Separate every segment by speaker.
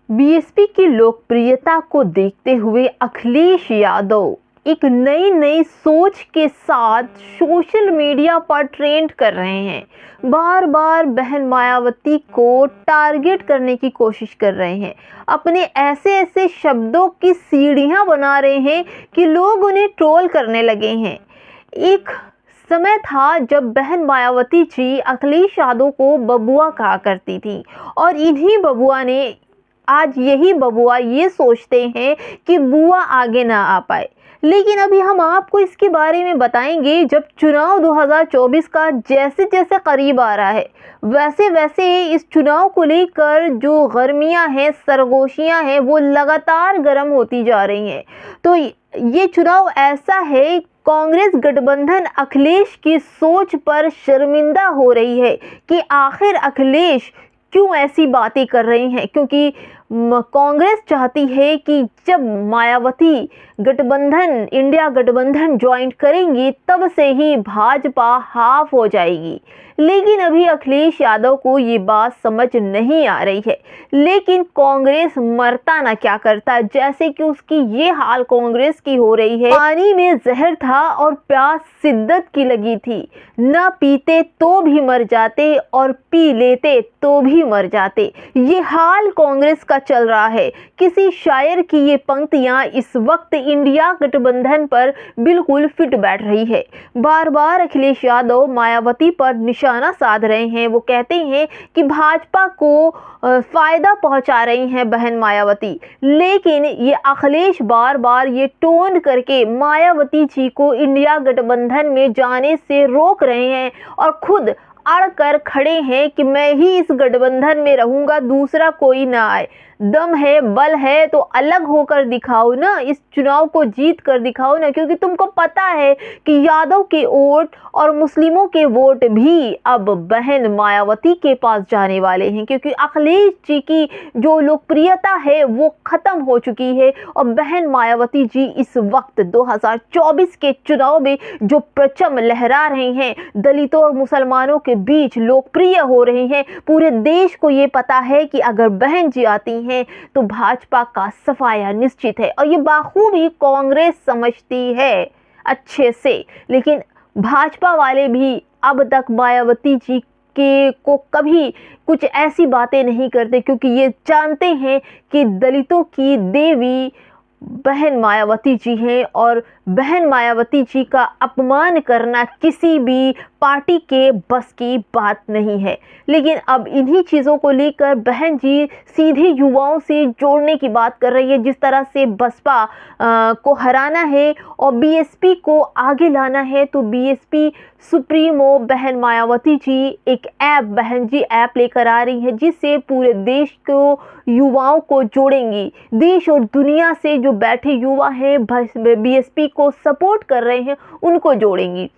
Speaker 1: BSP की लोकप्रियता को देखते हुए अखिलेश यादव एक नई सोच के साथ सोशल मीडिया पर ट्रेंड कर रहे हैं। बार बार बहन मायावती को टारगेट करने की कोशिश कर रहे हैं। अपने ऐसे ऐसे शब्दों की सीढ़ियां बना रहे हैं कि लोग उन्हें ट्रोल करने लगे हैं। एक समय था जब बहन मायावती जी अखिलेश यादव को बबुआ कहा करती थी और इन्हीं बबुआ ने आज यही बबुआ ये सोचते हैं कि बुआ आगे ना आ पाए। लेकिन अभी हम आपको इसके बारे में बताएंगे। जब चुनाव 2024 का जैसे जैसे करीब आ रहा है, वैसे वैसे इस चुनाव को लेकर जो गर्मियां हैं, सरगोशियां हैं, वो लगातार गर्म होती जा रही हैं। तो ये चुनाव ऐसा है, कांग्रेस गठबंधन अखिलेश की सोच पर शर्मिंदा हो रही है कि आखिर अखिलेश क्यों ऐसी बातें कर रही हैं। क्योंकि कांग्रेस चाहती है कि जब मायावती गठबंधन, इंडिया गठबंधन ज्वाइन करेंगी, तब से ही भाजपा हाफ हो जाएगी। लेकिन अभी अखिलेश यादव को ये बात समझ नहीं आ रही है। लेकिन कांग्रेस मरता ना क्या करता, जैसे कि उसकी ये हाल कांग्रेस की हो रही है। पानी में जहर था और प्यास शिद्दत की लगी थी, न पीते तो भी मर जाते और पी लेते तो भी मर जाते। ये हाल कांग्रेस का चल रहा है। किसी शायर की ये पंक्तियां इस वक्त इंडिया गठबंधन पर बिल्कुल फिट बैठ रही है। बार बार अखिलेश यादव मायावती पर निशाना साध रहे हैं। वो कहते हैं कि भाजपा को फायदा पहुंचा रही हैं बहन मायावती। लेकिन ये अखिलेश बार बार ये टोन करके मायावती जी को इंडिया गठबंधन में जाने से रोक रहे हैं और खुद अड़ कर खड़े हैं कि मैं ही इस गठबंधन में रहूंगा, दूसरा कोई ना आए। दम है, बल है तो अलग होकर दिखाओ ना, इस चुनाव को जीत कर दिखाओ ना। क्योंकि तुमको पता है कि यादव के वोट और मुस्लिमों के वोट भी अब बहन मायावती के पास जाने वाले हैं। क्योंकि अखिलेश जी की जो लोकप्रियता है वो खत्म हो चुकी है और बहन मायावती जी इस वक्त 2024 के चुनाव में जो परचम लहरा रहे हैं, दलितों और मुसलमानों के बीच लोकप्रिय हो रही हैं। पूरे देश को ये पता है कि अगर बहन जी आती हैं तो भाजपा का सफाया निश्चित है। और ये बाखूबी कांग्रेस समझती है अच्छे से। लेकिन भाजपा वाले भी अब तक मायावती जी के को कभी कुछ ऐसी बातें नहीं करते, क्योंकि ये जानते हैं कि दलितों की देवी बहन मायावती जी हैं और बहन मायावती जी का अपमान करना किसी भी पार्टी के बस की बात नहीं है। लेकिन अब इन्हीं चीज़ों को लेकर बहन जी सीधे युवाओं से जोड़ने की बात कर रही है। जिस तरह से बसपा को हराना है और बीएसपी को आगे लाना है, तो बीएसपी सुप्रीमो बहन मायावती जी एक ऐप, बहन जी ऐप लेकर आ रही है, जिससे पूरे देश को युवाओं को जोड़ेंगी। देश और दुनिया से जो बैठे युवा हैं, बीएसपी को सपोर्ट कर रहे हैं, उनको जोड़ेंगी।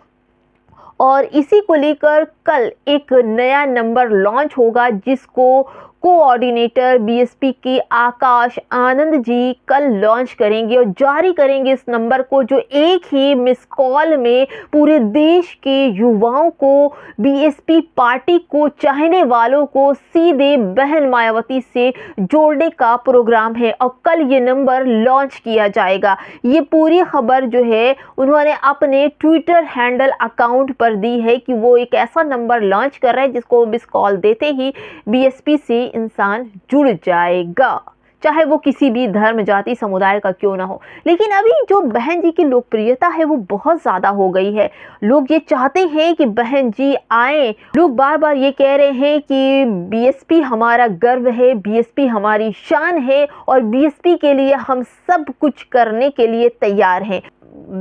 Speaker 1: और इसी को लेकर कल एक नया नंबर लॉन्च होगा, जिसको कोऑर्डिनेटर बीएसपी के आकाश आनंद जी कल लॉन्च करेंगे और जारी करेंगे इस नंबर को, जो एक ही मिस कॉल में पूरे देश के युवाओं को, बीएसपी पार्टी को चाहने वालों को सीधे बहन मायावती से जोड़ने का प्रोग्राम है। और कल ये नंबर लॉन्च किया जाएगा। ये पूरी खबर जो है उन्होंने अपने ट्विटर हैंडल अकाउंट पर दी है कि वो एक ऐसा नंबर लॉन्च कर रहे हैं जिसको मिस कॉल देते ही बीएसपी से इंसान जुड़ जाएगा, चाहे वो किसी भी धर्म, जाति, समुदाय का क्यों ना हो। लेकिन अभी जो बहन जी की लोकप्रियता है वो बहुत ज्यादा हो गई है। लोग ये चाहते हैं कि बहन जी आए। लोग बार बार ये कह रहे हैं कि बीएसपी हमारा गर्व है, बीएसपी हमारी शान है और बीएसपी के लिए हम सब कुछ करने के लिए तैयार हैं।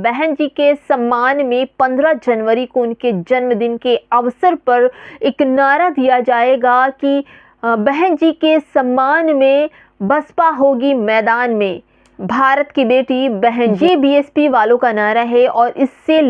Speaker 1: बहन जी के सम्मान में 15 जनवरी को उनके जन्मदिन के अवसर पर एक नारा दिया जाएगा कि बहन जी के सम्मान में बसपा होगी मैदान में, भारत की बेटी बहन जी। बीएसपी वालों का नारा है और इससे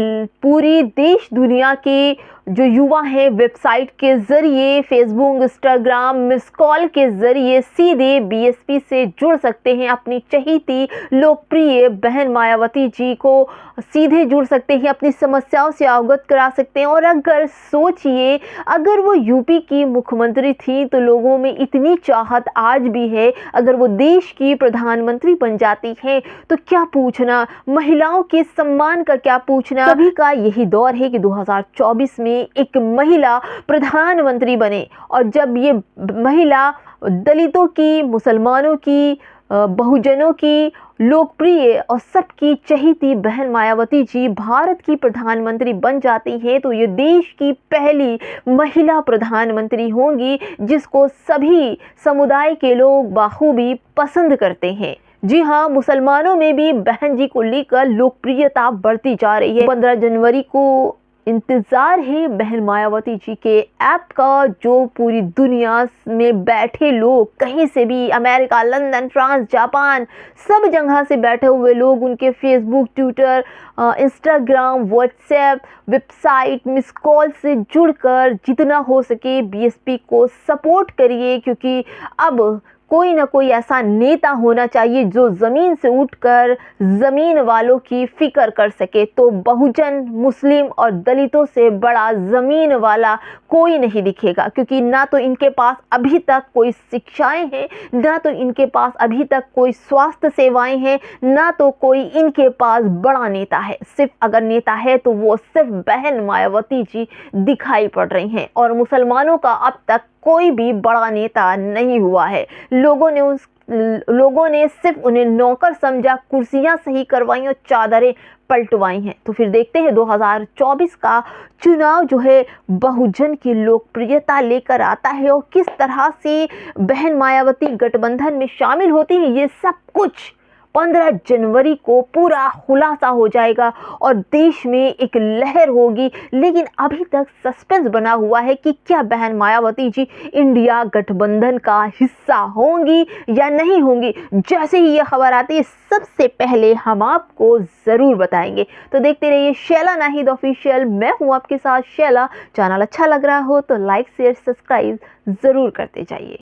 Speaker 1: पूरी देश दुनिया के जो युवा हैं वेबसाइट के ज़रिए, फेसबुक, इंस्टाग्राम, मिस कॉल के ज़रिए सीधे बीएसपी से जुड़ सकते हैं। अपनी चहेती लोकप्रिय बहन मायावती जी को सीधे जुड़ सकते हैं, अपनी समस्याओं से अवगत करा सकते हैं। और अगर सोचिए, अगर वो यूपी की मुख्यमंत्री थी तो लोगों में इतनी चाहत आज भी है, अगर वो देश की प्रधानमंत्री बन जाती है तो क्या पूछना, महिलाओं के सम्मान का क्या पूछना। सभी का यही दौर है कि 2024 में एक महिला प्रधानमंत्री बने। और जब ये महिला दलितों की, मुसलमानों की, बहुजनों की लोकप्रिय और सबकी चहेती बहन मायावती जी भारत की प्रधानमंत्री बन जाती है तो ये देश की पहली महिला प्रधानमंत्री होंगी जिसको सभी समुदाय के लोग बाखूबी पसंद करते हैं। जी हाँ, मुसलमानों में भी बहन जी को लेकर लोकप्रियता बढ़ती जा रही है। 15 जनवरी को इंतज़ार है बहन मायावती जी के ऐप का, जो पूरी दुनिया में बैठे लोग, कहीं से भी, अमेरिका, लंदन, फ्रांस, जापान, सब जगह से बैठे हुए लोग उनके Facebook, Twitter, Instagram, WhatsApp, website, miss call से जुड़कर जितना हो सके बीएसपी को सपोर्ट करिए, क्योंकि अब कोई ना कोई ऐसा नेता होना चाहिए जो ज़मीन से उठकर ज़मीन वालों की फ़िक्र कर सके। तो बहुजन, मुस्लिम और दलितों से बड़ा ज़मीन वाला कोई नहीं दिखेगा, क्योंकि ना तो इनके पास अभी तक कोई शिक्षाएं हैं, ना तो इनके पास अभी तक कोई स्वास्थ्य सेवाएं हैं, ना तो कोई इनके पास बड़ा नेता है। सिर्फ अगर नेता है तो वो सिर्फ बहन मायावती जी दिखाई पड़ रही हैं। और मुसलमानों का अब तक कोई भी बड़ा नेता नहीं हुआ है। लोगों ने सिर्फ उन्हें नौकर समझा, कुर्सियां सही करवाई और चादरें पलटवाई हैं। तो फिर देखते हैं 2024 का चुनाव जो है बहुजन की लोकप्रियता लेकर आता है और किस तरह से बहन मायावती गठबंधन में शामिल होती है। ये सब कुछ 15 जनवरी को पूरा खुलासा हो जाएगा और देश में एक लहर होगी। लेकिन अभी तक सस्पेंस बना हुआ है कि क्या बहन मायावती जी इंडिया गठबंधन का हिस्सा होंगी या नहीं होंगी। जैसे ही ये खबर आती है सबसे पहले हम आपको ज़रूर बताएंगे। तो देखते रहिए शैला नाहिद ऑफिशियल। मैं हूँ आपके साथ शैला। चैनल अच्छा लग रहा हो तो लाइक, शेयर, सब्सक्राइब ज़रूर करते जाइए।